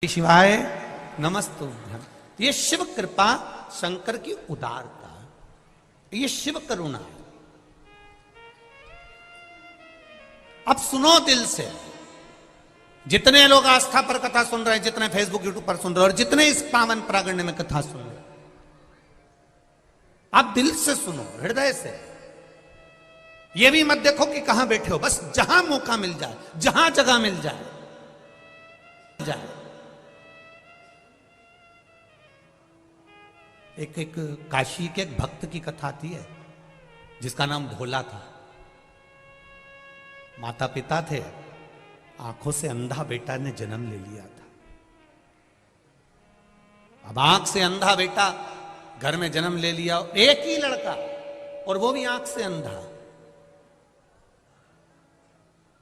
शिवाय नमस्तुभ्यं। ये शिव कृपा, शंकर की उदारता, ये शिव करुणा। अब सुनो दिल से, जितने लोग आस्था पर कथा सुन रहे हैं, जितने फेसबुक यूट्यूब पर सुन रहे हैं और जितने इस पावन प्रागण्य में कथा सुन रहे हैं, आप दिल से सुनो, हृदय से। ये भी मत देखो कि कहां बैठे हो, बस जहां मौका मिल जाए, जहां जगह मिल जाए। एक काशी के एक भक्त की कथा आती है जिसका नाम भोला था। माता पिता थे, आंखों से अंधा बेटा ने जन्म ले लिया था। अब आंख से अंधा बेटा घर में जन्म ले लिया, एक ही लड़का, और वो भी आंख से अंधा।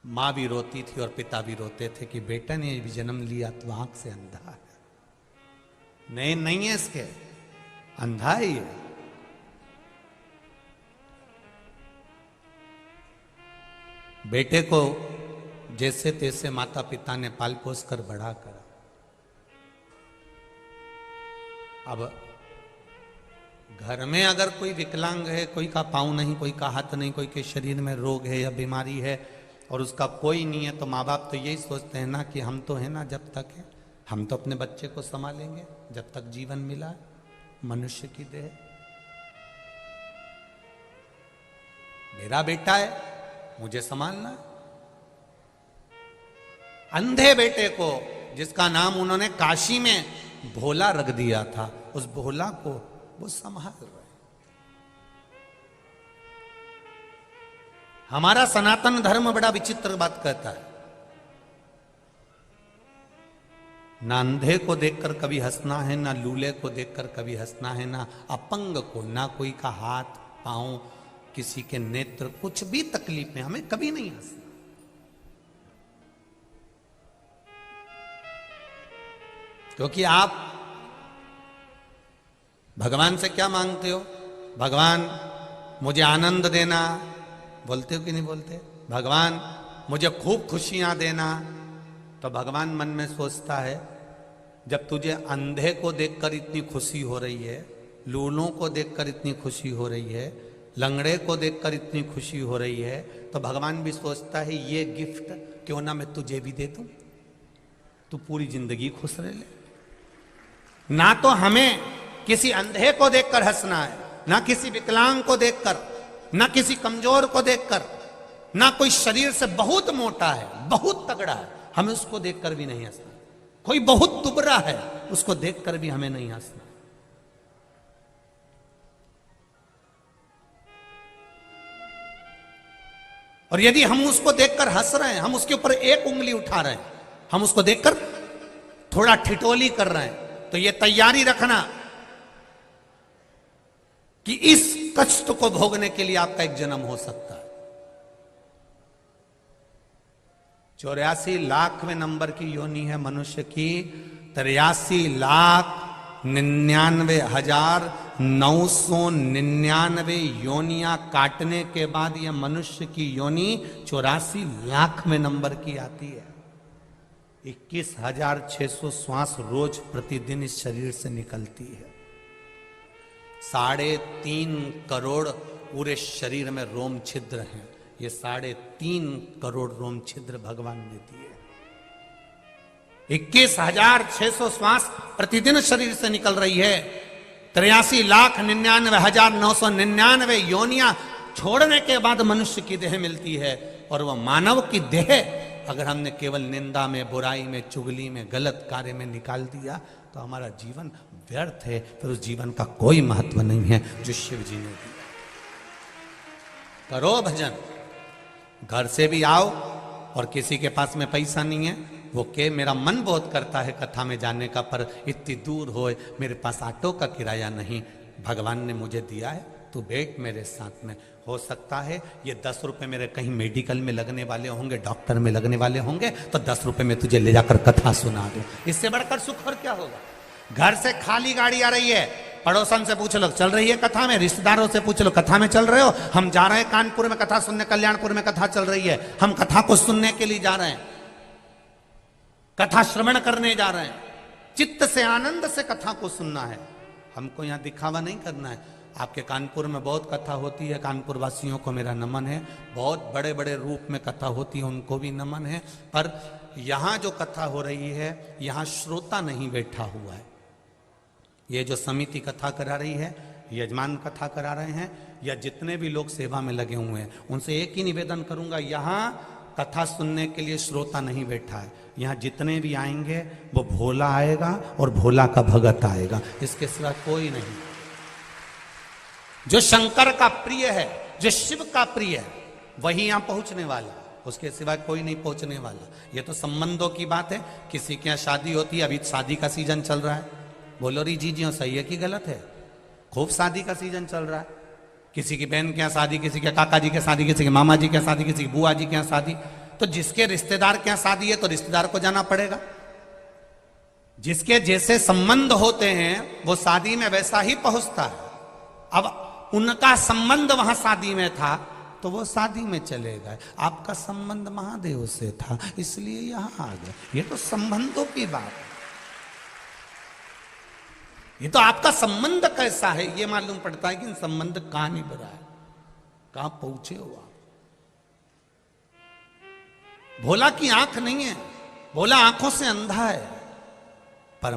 मां भी रोती थी और पिता भी रोते थे कि बेटा ने भी जन्म लिया तो आंख से अंधा है। नहीं है इसके, अंधा ही है। बेटे को जैसे तैसे माता पिता ने पाल पोस कर बड़ा करा। अब घर में अगर कोई विकलांग है, कोई का पांव नहीं, कोई का हाथ नहीं, कोई के शरीर में रोग है या बीमारी है और उसका कोई नहीं है, तो माँ बाप तो यही सोचते हैं ना कि हम तो है ना, जब तक है हम तो अपने बच्चे को संभालेंगे, जब तक जीवन मिला है, मनुष्य की देह। मेरा बेटा है, मुझे संभालना है। अंधे बेटे को, जिसका नाम उन्होंने काशी में भोला रख दिया था, उस भोला को वो संभाल रहे। हमारा सनातन धर्म बड़ा विचित्र बात कहता है, ना अंधे को देखकर कभी हंसना है, ना लूले को देखकर कभी हंसना है, ना अपंग को, ना कोई का हाथ पांव, किसी के नेत्र, कुछ भी तकलीफ में हमें कभी नहीं हंसना। क्योंकि आप भगवान से क्या मांगते हो? भगवान मुझे आनंद देना, बोलते हो कि नहीं बोलते? भगवान मुझे खूब खुशियां देना। तो भगवान मन में सोचता है, जब तुझे अंधे को देखकर इतनी खुशी हो रही है, लूलों को देखकर इतनी खुशी हो रही है, लंगड़े को देखकर इतनी खुशी हो रही है, तो भगवान भी सोचता है ये गिफ्ट क्यों ना मैं तुझे भी दे दूं, तू पूरी जिंदगी खुश रह ले। ना तो हमें किसी अंधे को देखकर हंसना है, ना किसी विकलांग को देखकर, ना किसी कमजोर को देखकर, ना कोई शरीर से बहुत मोटा है, बहुत तगड़ा है, हमें उसको देखकर भी नहीं हंसना। कोई बहुत दुबरा है, उसको देखकर भी हमें नहीं हंसना। और यदि हम उसको देखकर हंस रहे हैं, हम उसके ऊपर एक उंगली उठा रहे हैं, हम उसको देखकर थोड़ा ठिठोली कर रहे हैं, तो ये तैयारी रखना कि इस कष्ट को भोगने के लिए आपका एक जन्म हो सकता है। 84 लाखवें नंबर की योनि है मनुष्य की। 83,99,999 योनियां काटने के बाद यह मनुष्य की योनि 84 लाखवें नंबर की आती है। 21,600 श्वास रोज प्रतिदिन इस शरीर से निकलती है। 3.5 करोड़ पूरे शरीर में रोम छिद्र हैं। ये 3.5 करोड़ रोम छिद्र भगवान ने दिए। 21,600 श्वास प्रतिदिन शरीर से निकल रही है। 83,99,999 योनियां छोड़ने के बाद मनुष्य की देह मिलती है। और वह मानव की देह अगर हमने केवल निंदा में, बुराई में, चुगली में, गलत कार्य में निकाल दिया तो हमारा जीवन व्यर्थ है। फिर उस जीवन का कोई महत्व नहीं है जो शिव जी ने दिया। करो भजन, घर से भी आओ, और किसी के पास में पैसा नहीं है, वो के मेरा मन बहुत करता है कथा में जाने का, पर इतनी दूर हो, मेरे पास ऑटो का किराया नहीं, भगवान ने मुझे दिया है, तू बैठ मेरे साथ में। हो सकता है ये 10 रुपए मेरे कहीं मेडिकल में लगने वाले होंगे, डॉक्टर में लगने वाले होंगे, तो 10 रुपए में तुझे ले जाकर कथा सुना दूं। इससे बढ़कर सुख और क्या होगा? घर से खाली गाड़ी आ रही है, पड़ोसन से पूछ लो चल रही है कथा में, रिश्तेदारों से पूछ लो कथा में चल रहे हो, हम जा रहे हैं कानपुर में कथा सुनने, कल्याणपुर में कथा चल रही है, हम कथा को सुनने के लिए जा रहे हैं, कथा श्रवण करने जा रहे हैं। चित्त से आनंद से कथा को सुनना है। हमको यहाँ दिखावा नहीं करना है। आपके कानपुर में बहुत कथा होती है, कानपुर वासियों को मेरा नमन है। बहुत बड़े बड़े रूप में कथा होती है, उनको भी नमन है। पर यहाँ जो कथा हो रही है, यहाँ श्रोता नहीं बैठा हुआ है। ये जो समिति कथा करा रही है, यजमान कथा करा रहे हैं, या जितने भी लोग सेवा में लगे हुए हैं, उनसे एक ही निवेदन करूंगा, यहाँ कथा सुनने के लिए श्रोता नहीं बैठा है। यहाँ जितने भी आएंगे वो भोला आएगा और भोला का भगत आएगा, इसके सिवा कोई नहीं। जो शंकर का प्रिय है, जो शिव का प्रिय है, वही यहाँ पहुंचने वाला, उसके सिवा कोई नहीं पहुंचने वाला। ये तो संबंधों की बात है। किसी के यहाँ शादी होती है, अभी शादी का सीजन चल रहा है। बोलो री जी सही है कि गलत है? खूब शादी का सीजन चल रहा है। किसी की बहन के यहाँ शादी, किसी के काका जी के शादी, किसी के मामा जी के शादी, किसी की बुआ जी के यहाँ शादी। तो जिसके रिश्तेदार के यहाँ शादी है तो रिश्तेदार को जाना पड़ेगा। जिसके जैसे संबंध होते हैं वो शादी में वैसा ही पहुंचता है। अब उनका संबंध वहां शादी में था तो वो शादी में चले गए। आपका संबंध महादेव से था, इसलिए यहां आ गए। ये तो संबंधों की बात है। ये तो आपका संबंध कैसा है ये मालूम पड़ता है कि संबंध कहां नहीं बना है, कहां पहुंचे हो आप। भोला की आंख नहीं है, भोला आंखों से अंधा है। पर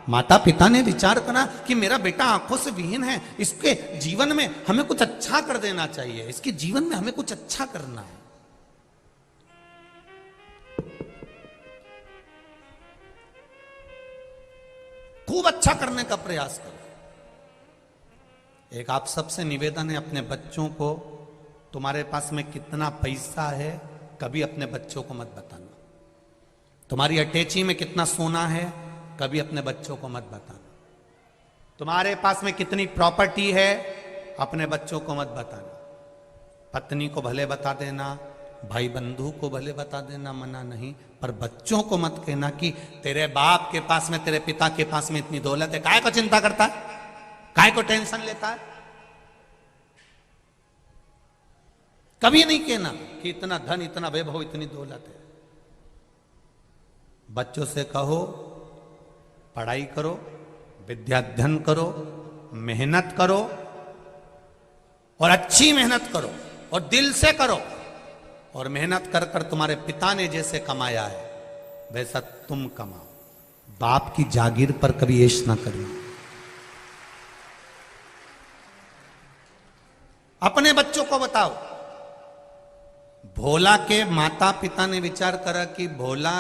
माता पिता ने विचार करा कि मेरा बेटा आंखों से विहीन है, इसके जीवन में हमें कुछ अच्छा कर देना चाहिए, इसके जीवन में हमें कुछ अच्छा करना है। खूब अच्छा करने का प्रयास करो। एक आप सबसे निवेदन है, अपने बच्चों को, तुम्हारे पास में कितना पैसा है कभी अपने बच्चों को मत बताना। तुम्हारी अटैची में कितना सोना है कभी अपने बच्चों को मत बताना। तुम्हारे पास में कितनी प्रॉपर्टी है अपने बच्चों को मत बताना। पत्नी को भले बता देना, भाई बंधु को भले बता देना, मना नहीं, पर बच्चों को मत कहना कि तेरे बाप के पास में, तेरे पिता के पास में इतनी दौलत है। काय को चिंता करता है, काय को टेंशन लेता है। कभी नहीं कहना कि इतना धन, इतना वैभव, इतनी दौलत है। बच्चों से कहो पढ़ाई करो, विद्याध्ययन करो, मेहनत करो, और अच्छी मेहनत करो और दिल से करो। और मेहनत कर कर तुम्हारे पिता ने जैसे कमाया है वैसा तुम कमाओ। बाप की जागीर पर कभी ऐश ना करना। अपने बच्चों को बताओ। भोला के माता पिता ने विचार करा कि भोला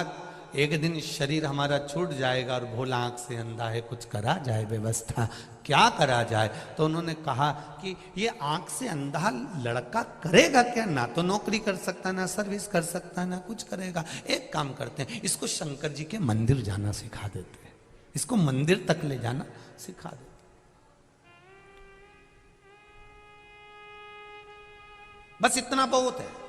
एक दिन शरीर हमारा छूट जाएगा और भोला आंख से अंधा है, कुछ करा जाए व्यवस्था, क्या करा जाए। तो उन्होंने कहा कि ये आंख से अंधा लड़का करेगा क्या? ना तो नौकरी कर सकता, ना सर्विस कर सकता, ना कुछ करेगा। एक काम करते हैं, इसको शंकर जी के मंदिर जाना सिखा देते हैं, इसको मंदिर तक ले जाना सिखा देते। बस इतना बहुत है।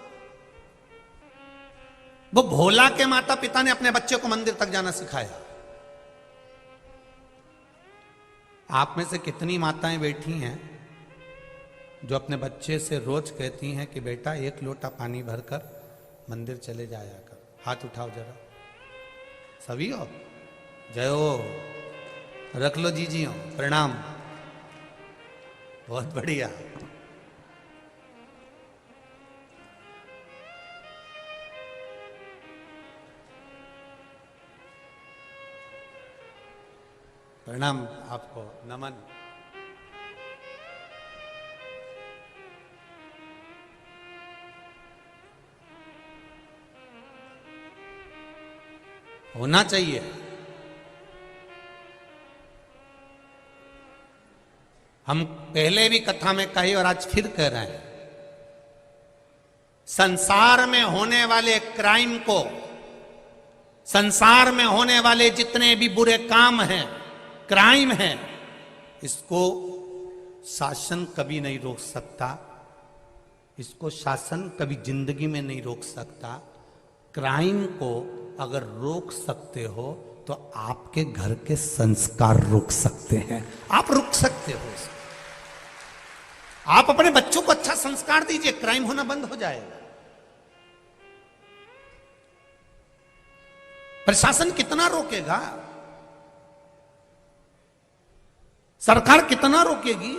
वो भोला के माता पिता ने अपने बच्चे को मंदिर तक जाना सिखाया। आप में से कितनी माताएं बैठी हैं जो अपने बच्चे से रोज कहती हैं कि बेटा एक लोटा पानी भरकर मंदिर चले जाया कर। हाथ उठाओ जरा, सभी हो? जय हो, रख लो जी हो, प्रणाम, बहुत बढ़िया। प्रणाम, आपको नमन। होना चाहिए। हम पहले भी कथा में कहे और आज फिर कह रहे हैं, संसार में होने वाले क्राइम को, संसार में होने वाले जितने भी बुरे काम हैं, क्राइम है, इसको शासन कभी नहीं रोक सकता। इसको शासन कभी जिंदगी में नहीं रोक सकता। क्राइम को अगर रोक सकते हो तो आपके घर के संस्कार रोक सकते हैं। आप रोक सकते हो इसको। आप अपने बच्चों को अच्छा संस्कार दीजिए, क्राइम होना बंद हो जाएगा। प्रशासन कितना रोकेगा? सरकार कितना रोकेगी?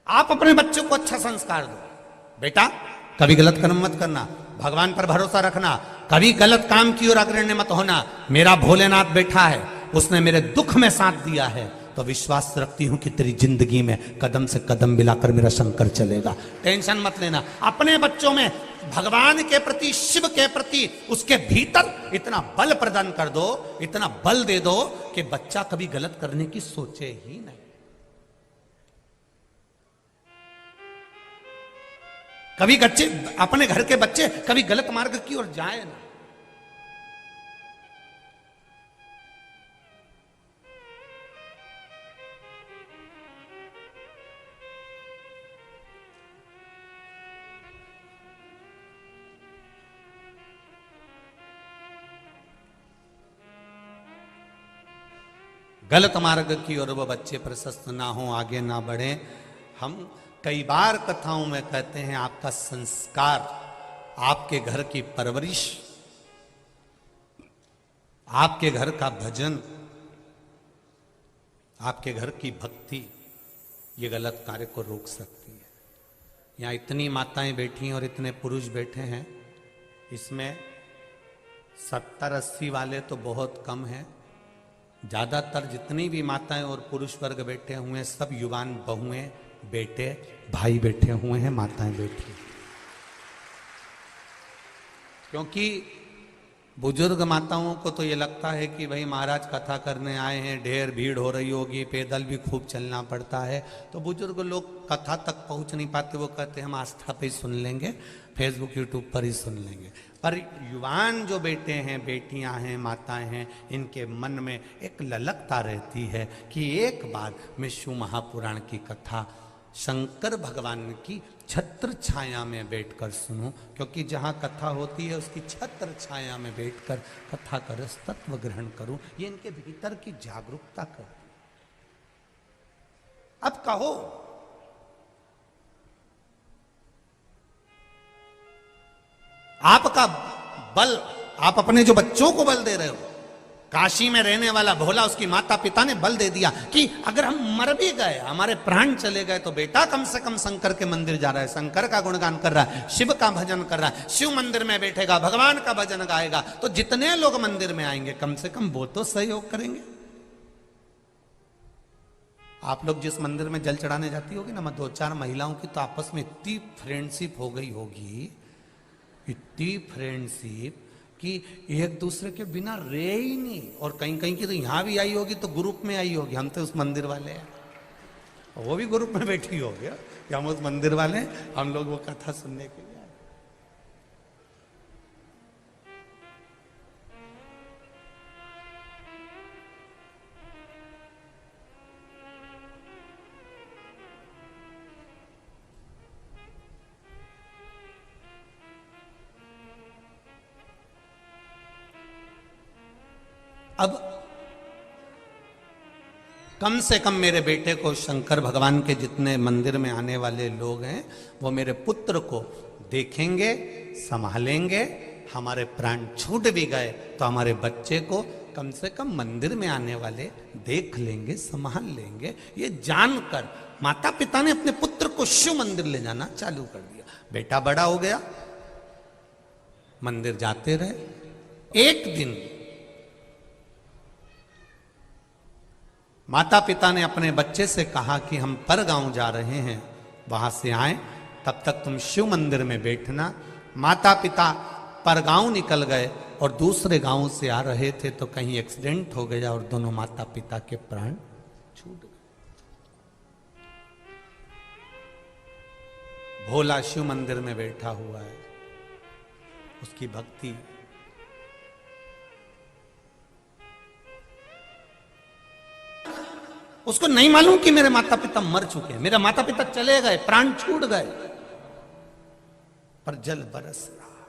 आप अपने बच्चों को अच्छा संस्कार दो, बेटा कभी गलत कर्म मत करना, भगवान पर भरोसा रखना, कभी गलत काम की ओर अग्रणी मत होना। मेरा भोलेनाथ बैठा है, उसने मेरे दुख में साथ दिया है, तो विश्वास रखती हूं कि तेरी जिंदगी में कदम से कदम मिलाकर मेरा शंकर चलेगा। टेंशन मत लेना। अपने बच्चों में भगवान के प्रति, शिव के प्रति, उसके भीतर इतना बल प्रदान कर दो, इतना बल दे दो कि बच्चा कभी गलत करने की सोचे ही नहीं। कभी बच्चे, अपने घर के बच्चे कभी गलत मार्ग की ओर जाए ना। गलत मार्ग की ओर वो बच्चे प्रशस्त ना हो, आगे ना बढ़े। हम कई बार कथाओं में कहते हैं आपका संस्कार, आपके घर की परवरिश, आपके घर का भजन, आपके घर की भक्ति ये गलत कार्य को रोक सकती है। यहाँ इतनी माताएं बैठी हैं और इतने पुरुष बैठे हैं, इसमें 70-80 वाले तो बहुत कम हैं। ज्यादातर जितनी भी माताएं और पुरुष वर्ग बैठे हुए हैं सब युवान बहुएं, बेटे, भाई बैठे हुए हैं, माताएं बैठी। क्योंकि बुजुर्ग माताओं को तो ये लगता है कि भाई महाराज कथा करने आए हैं, ढेर भीड़ हो रही होगी, पैदल भी खूब चलना पड़ता है, तो बुजुर्ग लोग कथा तक पहुंच नहीं पाते। वो कहते हैं हम आस्था पे ही सुन लेंगे, फेसबुक यूट्यूब पर ही सुन लेंगे। पर युवान जो बेटे हैं, बेटियां हैं, माताएं हैं, इनके मन में एक ललकता रहती है कि एक बार मैं शिव महापुराण की कथा शंकर भगवान की छत्र छाया में बैठकर सुनूं। क्योंकि जहां कथा होती है उसकी छत्र छाया में बैठकर कथा का रस तत्व ग्रहण करूं, ये इनके भीतर की जागरूकता करती। अब कहो, आपका बल, आप अपने जो बच्चों को बल दे रहे हो, काशी में रहने वाला भोला, उसकी माता पिता ने बल दे दिया कि अगर हम मर भी गए, हमारे प्राण चले गए, तो बेटा कम से कम शंकर के मंदिर जा रहा है, शंकर का गुणगान कर रहा है, शिव का भजन कर रहा है, शिव मंदिर में बैठेगा, भगवान का भजन गाएगा, तो जितने लोग मंदिर में आएंगे कम से कम वो तो सहयोग करेंगे। आप लोग जिस मंदिर में जल चढ़ाने जाती होगी ना, 2-4 महिलाओं की तो आपस में इतनी फ्रेंडशिप हो गई होगी, इतनी फ्रेंडशिप कि एक दूसरे के बिना रहे ही नहीं। और कहीं कहीं की तो यहां भी आई होगी तो ग्रुप में आई होगी, हम तो उस मंदिर वाले हैं, वो भी ग्रुप में बैठी होगी कि हम उस मंदिर वाले हैं, हम लोग वो कथा सुनने के लिए। अब कम से कम मेरे बेटे को, शंकर भगवान के जितने मंदिर में आने वाले लोग हैं, वो मेरे पुत्र को देखेंगे, संभालेंगे। हमारे प्राण छूट भी गए तो हमारे बच्चे को कम से कम मंदिर में आने वाले देख लेंगे, संभाल लेंगे। ये जानकर माता पिता ने अपने पुत्र को शिव मंदिर ले जाना चालू कर दिया। बेटा बड़ा हो गया, मंदिर जाते रहे। एक दिन माता पिता ने अपने बच्चे से कहा कि हम पर गांव जा रहे हैं, वहां से आए, तब तक तुम शिव मंदिर में बैठना। माता पिता पर गांव निकल गए और दूसरे गांव से आ रहे थे तो कहीं एक्सीडेंट हो गया और दोनों माता पिता के प्राण छूट गए। भोला शिव मंदिर में बैठा हुआ है, उसकी भक्ति, उसको नहीं मालूम कि मेरे माता पिता मर चुके हैं, मेरे माता पिता चले गए, प्राण छूट गए, पर जल बरस रहा है,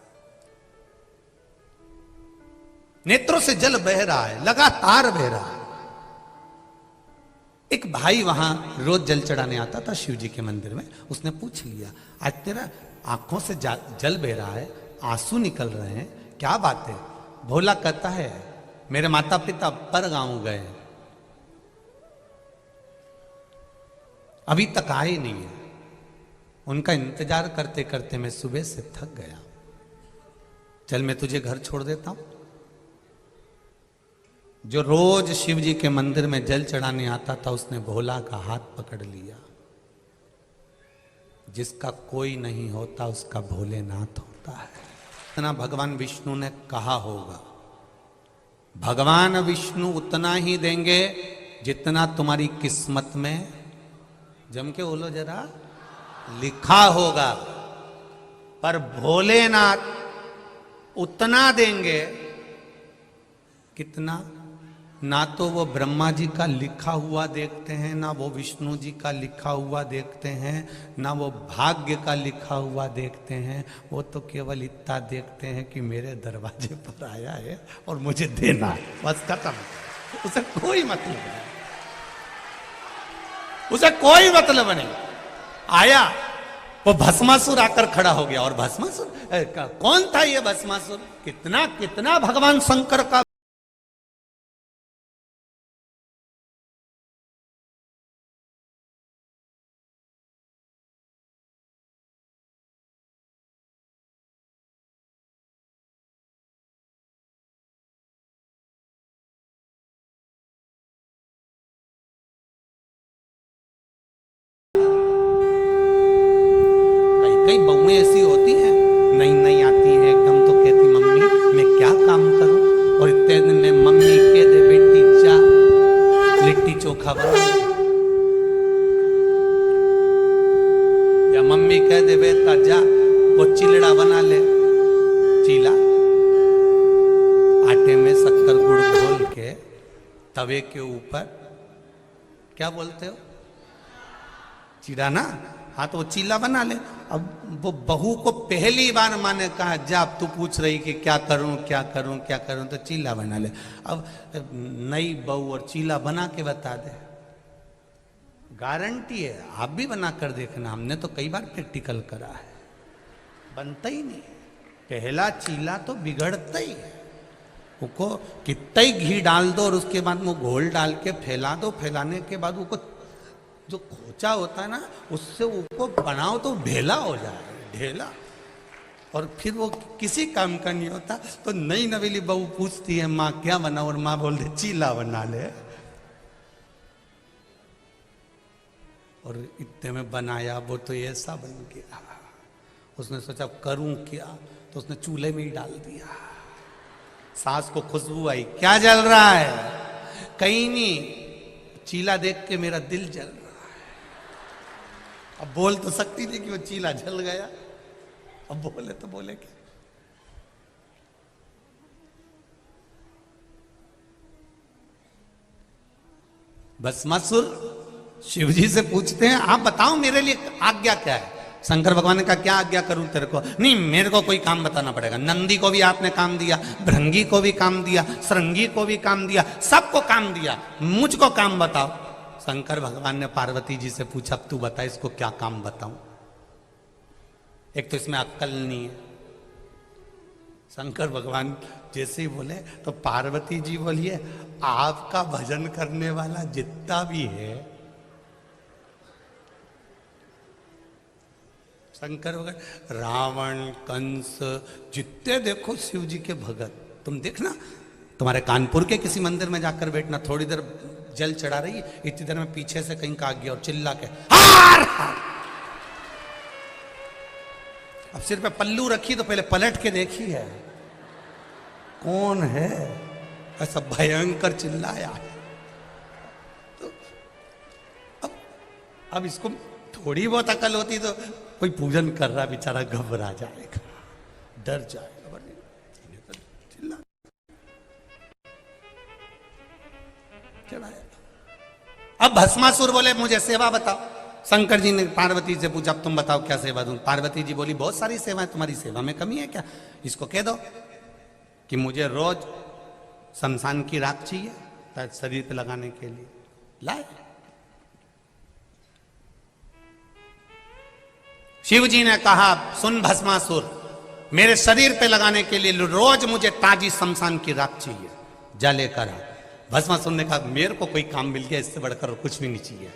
नेत्रों से जल बह रहा है, लगातार बह रहा है। एक भाई वहां रोज जल चढ़ाने आता था शिव जी के मंदिर में, उसने पूछ लिया, आज तेरा आंखों से जल बह रहा है, आंसू निकल रहे हैं, क्या बात है? भोला कहता है मेरे माता पिता पर गांव गए, अभी तक आए नहीं है। उनका इंतजार करते करते मैं सुबह से थक गया, चल मैं तुझे घर छोड़ देता हूं। जो रोज शिव जी के मंदिर में जल चढ़ाने आता था, उसने भोला का हाथ पकड़ लिया। जिसका कोई नहीं होता उसका भोलेनाथ होता है। इतना भगवान विष्णु ने कहा होगा। भगवान विष्णु उतना ही देंगे जितना तुम्हारी किस्मत में, जम के बोलो जरा, लिखा होगा। पर भोलेनाथ उतना देंगे कितना, ना तो वो ब्रह्मा जी का लिखा हुआ देखते हैं, ना वो विष्णु जी का लिखा हुआ देखते हैं, ना वो भाग्य का लिखा हुआ देखते हैं। वो तो केवल इतना देखते हैं कि मेरे दरवाजे पर आया है और मुझे देना है, बस खत्म। उसे कोई मतलब नहीं, उसे कोई मतलब नहीं। आया वो भस्मासुर आकर खड़ा हो गया, और भस्मासुर कौन था ये भस्मासुर? कितना कितना भगवान शंकर का कई बहुएं ऐसी होती हैं, नई नई आती हैं एकदम, तो कहती मम्मी मैं क्या काम करूं, और इतने दिन में मम्मी कह दे बेटी जा लिट्टी चोखा बना, या मम्मी कह दे बेटा जा वो चिलड़ा बना ले, चीला आटे में शक्कर गुड़ घोल के तवे के ऊपर, क्या बोलते हो, चीरा ना, हाँ तो वो चीला बना ले। अब वो बहू को पहली बार माँ ने कहा जा, अब तू पूछ रही कि क्या करूं क्या करूं क्या करूं, तो चीला बना ले। अब नई बहू और चीला बना के बता दे, गारंटी है, आप भी बना कर देखना, हमने तो कई बार प्रैक्टिकल करा है, बनता ही नहीं। पहला चीला तो बिगड़ता ही है, उसको कितना ही घी डाल दो और उसके बाद वो घोल डाल के फैला दो, फैलाने के बाद उसको जो खोचा होता है ना, उससे ऊपर बनाओ तो ढेला हो जाए, ढेला, और फिर वो किसी काम का नहीं होता। तो नई नवेली बहू पूछती है माँ क्या बनाओ, और माँ बोल दे चीला बना ले, और इतने में बनाया वो तो ऐसा बन गया। उसने सोचा करूं क्या, तो उसने चूल्हे में ही डाल दिया। सास को खुशबू आई, क्या जल रहा है, कहीं नहीं, चीला देख के मेरा दिल जल रहा है। अब बोल तो सकती थी कि वो चीला जल गया, अब बोले तो बोले क्या। भस्मासुर शिवजी से पूछते हैं आप बताओ मेरे लिए आज्ञा क्या है। शंकर भगवान ने कहा क्या आज्ञा करूं तेरे को? नहीं मेरे को कोई काम बताना पड़ेगा। नंदी को भी आपने काम दिया, भृंगी को भी काम दिया, सरंगी को भी काम दिया, सबको काम दिया, मुझको काम बताओ। शंकर भगवान ने पार्वती जी से पूछा तू बता इसको क्या काम बताऊं, एक तो इसमें अक्कल नहीं है। शंकर भगवान जैसे ही बोले तो पार्वती जी बोलिए आपका भजन करने वाला जितना भी है, शंकर भगवान, रावण, कंस, जितने देखो शिव जी के भगत, तुम देखना तुम्हारे कानपुर के किसी मंदिर में जाकर बैठना, थोड़ी देर जल चढ़ा रही है, इतनी देर में पीछे से कहीं का आ गया और चिल्ला के हार हार। अब सिर पे पल्लू रखी तो पहले पलट के देखी है कौन है, ऐसा भयंकर चिल्लाया है। तो अब इसको थोड़ी बहुत अकल होती तो कोई पूजन कर रहा बेचारा घबरा जाएगा, डर जाएगा, चिल्ला चढ़ाया। अब भस्मासुर बोले मुझे सेवा बताओ। शंकर जी ने पार्वती से पूछा अब तुम बताओ क्या सेवा दूं। पार्वती जी बोली बहुत सारी सेवाएं, तुम्हारी सेवा में कमी है क्या? इसको कह दो कि मुझे रोज शमशान की राख चाहिए शरीर पे लगाने के लिए, लाए। शिव जी ने कहा सुन भस्मासुर, मेरे शरीर पे लगाने के लिए रोज मुझे ताजी शमशान की राख चाहिए, जा लेकर आ। भस्मासुर ने कहा मेरे को कोई काम मिल गया, इससे बढ़कर कुछ भी नहीं चाहिए।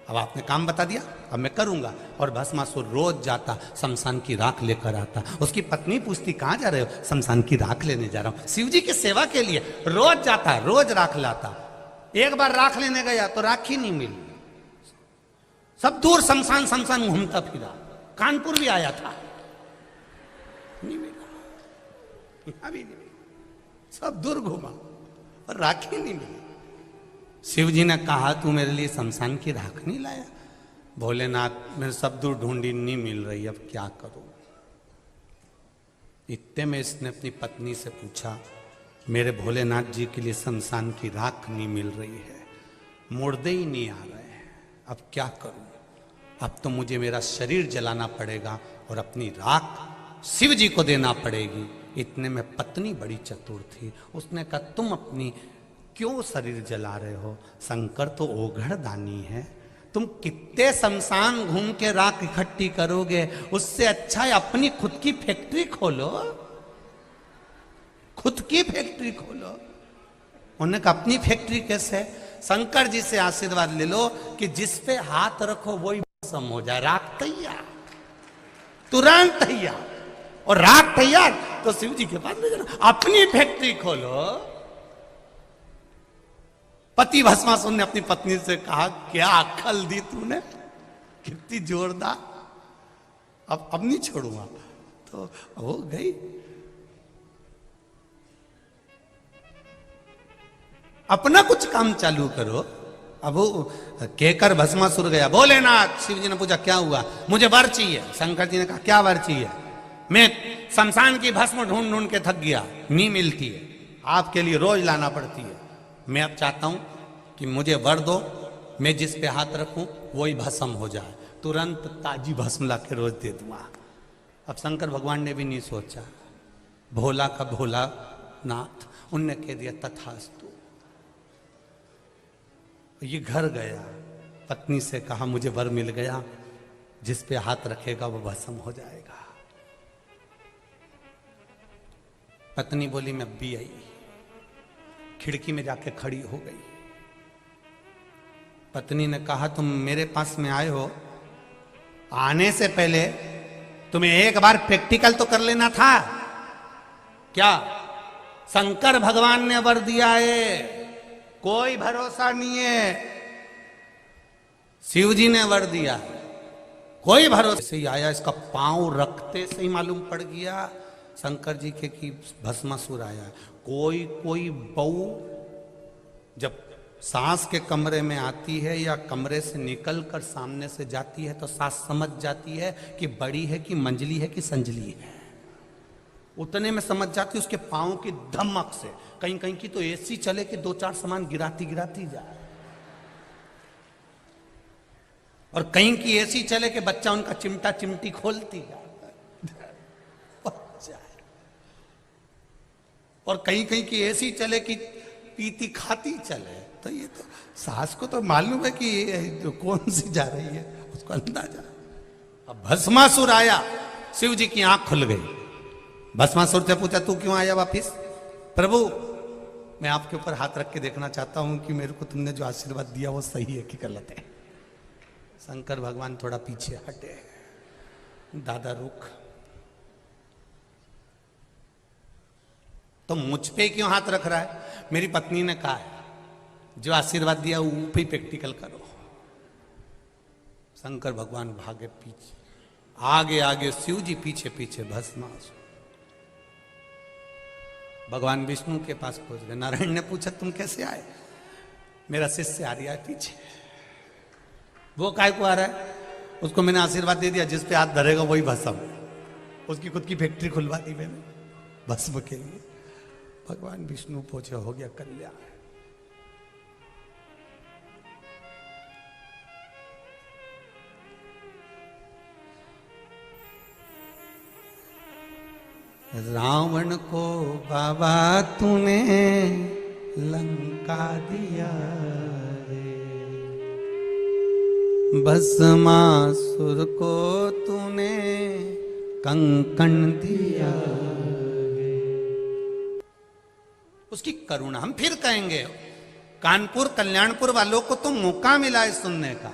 अब आपने काम बता दिया, अब मैं करूंगा। और भस्मासुर रोज जाता, शमशान की राख लेकर आता। उसकी पत्नी पूछती कहां जा रहे हो? शमशान की राख लेने जा रहा हूं, शिव जी की सेवा के लिए। रोज जाता, रोज राख लाता। एक बार राख लेने गया तो राख ही नहीं मिली, सब दूर शमशान शमशान घूमता फिरा। कानपुर भी आया था, नहीं मिला, यहां भी नहीं मिला, सब दूर घूमा और राख ही नहीं मिली। शिव जी ने कहा तू मेरे लिए शमशान की राख नहीं लाया? भोलेनाथ मैंने सब दूर ढूंढी, नहीं मिल रही, अब क्या करूं? इतने में इसने अपनी पत्नी से पूछा मेरे भोलेनाथ जी के लिए शमशान की राख नहीं मिल रही है, मुर्दे ही नहीं आ रहे हैं, अब क्या करूं? अब तो मुझे मेरा शरीर जलाना पड़ेगा और अपनी राख शिव जी को देना पड़ेगी। इतने में पत्नी बड़ी चतुर थी, उसने कहा तुम अपनी क्यों शरीर जला रहे हो? शंकर तो ओघड़ दानी है, तुम कितने शमशान घूम के राख इकट्ठी करोगे? उससे अच्छा है अपनी खुद की फैक्ट्री खोलो, खुद की फैक्ट्री खोलो। उन्होंने कहा अपनी फैक्ट्री कैसे? शंकर जी से आशीर्वाद ले लो कि जिस पे हाथ रखो वही भस्म हो जाए, राख तैयार, तुरंत तैयार। और राख तैयार तो शिव जी के पास ले जाना, अपनी फैक्ट्री खोलो। पति भस्मासुर ने अपनी पत्नी से कहा क्या अक्ल दी तूने, कितनी जोरदार, अब नहीं छोड़ूंगा। तो हो गई। अपना कुछ काम चालू करो। अब वो कहकर भस्मासुर गया। भोलेनाथ, शिव जी ने पूछा क्या हुआ? मुझे वर चाहिए। शंकर जी ने कहा क्या वर चाहिए? मैं शमशान की भस्म ढूंढ ढूंढ के थक गया, नहीं मिलती है, आपके लिए रोज लाना पड़ती है। मैं अब चाहता हूं कि मुझे वर दो, मैं जिस पे हाथ रखूं वही भस्म हो जाए, तुरंत ताजी भस्म ला के रोज दे दूंगा। अब शंकर भगवान ने भी नहीं सोचा, भोला का भोला नाथ, उनने कह दिया तथास्तु। ये घर गया, पत्नी से कहा मुझे वर मिल गया, जिस पे हाथ रखेगा वो भस्म हो जाएगा। पत्नी बोली मैं भी आई, खिड़की में जाके खड़ी हो गई। पत्नी ने कहा तुम मेरे पास में आए हो, आने से पहले तुम्हें एक बार प्रैक्टिकल तो कर लेना था। क्या? शंकर भगवान ने वर दिया है, कोई भरोसा नहीं है। शिव जी ने वर दिया, कोई भरोसा से ही आया। इसका पांव रखते से ही मालूम पड़ गया शंकर जी के कि भस्मासुर आया। कोई कोई बहू जब सास के कमरे में आती है या कमरे से निकलकर सामने से जाती है तो सास समझ जाती है कि बड़ी है कि मंजली है कि संजली है। उतने में समझ जाती है उसके पांव की धमक से। कहीं कहीं की तो ऐसी चले कि दो चार सामान गिराती गिराती जाए, और कहीं की ऐसी चले कि बच्चा उनका चिमटा चिमटी खोलती जाए, और कहीं कहीं की ऐसी चले कि पीती खाती चले। तो ये तो सास को तो मालूम है कि ये कौन सी जा रही है, उसको अंदाजा। अब भस्मासुर आया, शिव जी की आंख खुल गई। भस्मासुर से पूछा तू क्यों आया वापिस? प्रभु मैं आपके ऊपर हाथ रख के देखना चाहता हूं कि मेरे को तुमने जो आशीर्वाद दिया वो सही है कि गलत है। शंकर भगवान थोड़ा पीछे हटे, दादा रुक, तो मुझ पे क्यों हाथ रख रहा है? मेरी पत्नी ने कहा है जो आशीर्वाद दिया वो पे प्रैक्टिकल करो। शंकर भगवान भागे पीछे, आगे आगे शिव जी पीछे पीछे भस्मासुर। भगवान विष्णु के पास पहुंच गए। नारायण ने पूछा तुम कैसे आए? मेरा शिष्य आ रहा है पीछे। वो काय को आ रहा है? उसको मैंने आशीर्वाद दे दिया, जिस पे हाथ धरेगा वही भस्म। उसकी खुद की फैक्ट्री खुलवा दी मैंने भस्म के लिए। भगवान विष्णु पहुंचे, हो गया कल्याण। रावण को बाबा तूने लंका दिया रे, भस्मासुर को तूने कंकण दिया। उसकी करुणा। हम फिर कहेंगे, कानपुर कल्याणपुर वालों को तो मौका मिला है सुनने का,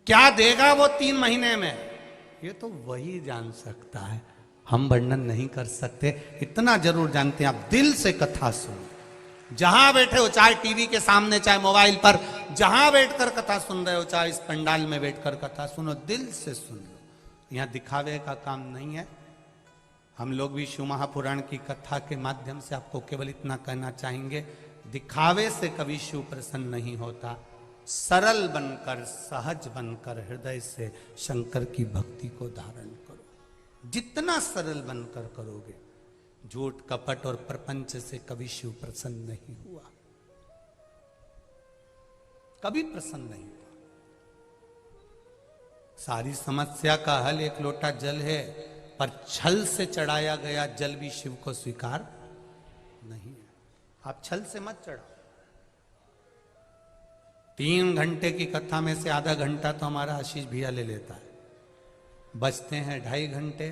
क्या देगा वो 3 महीने में, ये तो वही जान सकता है, हम वर्णन नहीं कर सकते। इतना जरूर जानते हैं, आप दिल से कथा सुनो, जहां बैठे हो, चाहे टीवी के सामने, चाहे मोबाइल पर, जहां बैठकर कथा सुन रहे हो, चाहे इस पंडाल में बैठकर कथा सुनो, दिल से सुन लो। यहां दिखावे का काम नहीं है। हम लोग भी शिव महापुराण की कथा के माध्यम से आपको केवल इतना कहना चाहेंगे, दिखावे से कभी शिव प्रसन्न नहीं होता। सरल बनकर, सहज बनकर हृदय से शंकर की भक्ति को धारण करो। जितना सरल बनकर करोगे, झूठ कपट और प्रपंच से कभी शिव प्रसन्न नहीं हुआ, कभी प्रसन्न नहीं हुआ। सारी समस्या का हल एक लोटा जल है, पर छल से चढ़ाया गया जल भी शिव को स्वीकार नहीं है। आप छल से मत चढ़ाओ। 3 घंटे की कथा में से आधा घंटा तो हमारा आशीष भैया ले लेता है, बचते हैं 2.5 घंटे।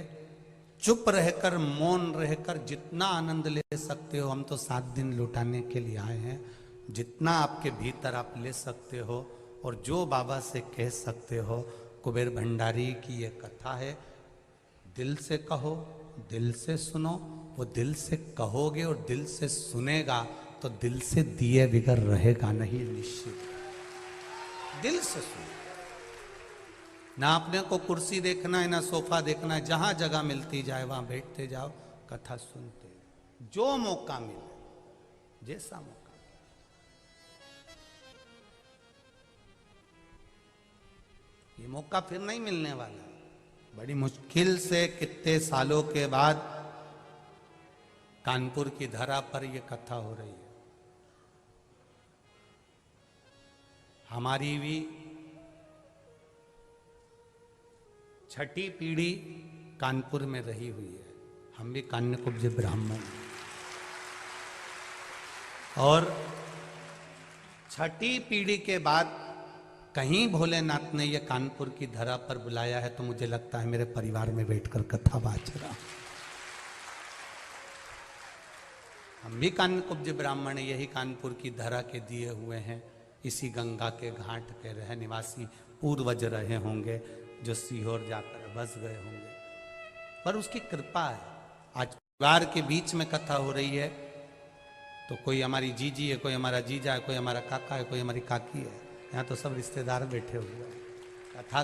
चुप रहकर, मौन रहकर जितना आनंद ले सकते हो, हम तो 7 दिन लुटाने के लिए आए हैं, जितना आपके भीतर आप ले सकते हो और जो बाबा से कह सकते हो। कुबेर भंडारी की ये कथा है, दिल से कहो, दिल से सुनो। वो दिल से कहोगे और दिल से सुनेगा तो दिल से दिए बिगर रहेगा नहीं, निश्चित। दिल से सुनो, ना अपने को कुर्सी देखना है, ना सोफा देखना है, जहां जगह मिलती जाए वहां बैठते जाओ, कथा सुनते, जो मौका मिले, जैसा मौका। ये मौका फिर नहीं मिलने वाला। बड़ी मुश्किल से कितने सालों के बाद कानपुर की धरा पर यह कथा हो रही है। हमारी भी 6ठी पीढ़ी कानपुर में रही हुई है, हम भी कान्यकुब्ज ब्राह्मण, और 6ठी पीढ़ी के बाद कहीं भोलेनाथ ने ये कानपुर की धरा पर बुलाया है, तो मुझे लगता है मेरे परिवार में बैठकर कथा बाज रहा। हम भी कान्यकुब्ज ब्राह्मण, यही कानपुर की धरा के दिए हुए हैं, इसी गंगा के घाट के रह निवासी पूर्वज रहे होंगे, जो सीहोर जाकर बस गए होंगे, पर उसकी कृपा है। आज परिवार के बीच में कथा हो रही है, तो कोई हमारी जीजी है, कोई हमारा जीजा है, कोई हमारा काका है, कोई हमारी काकी है, यहाँ तो सब रिश्तेदार बैठे हुए हैं। कथा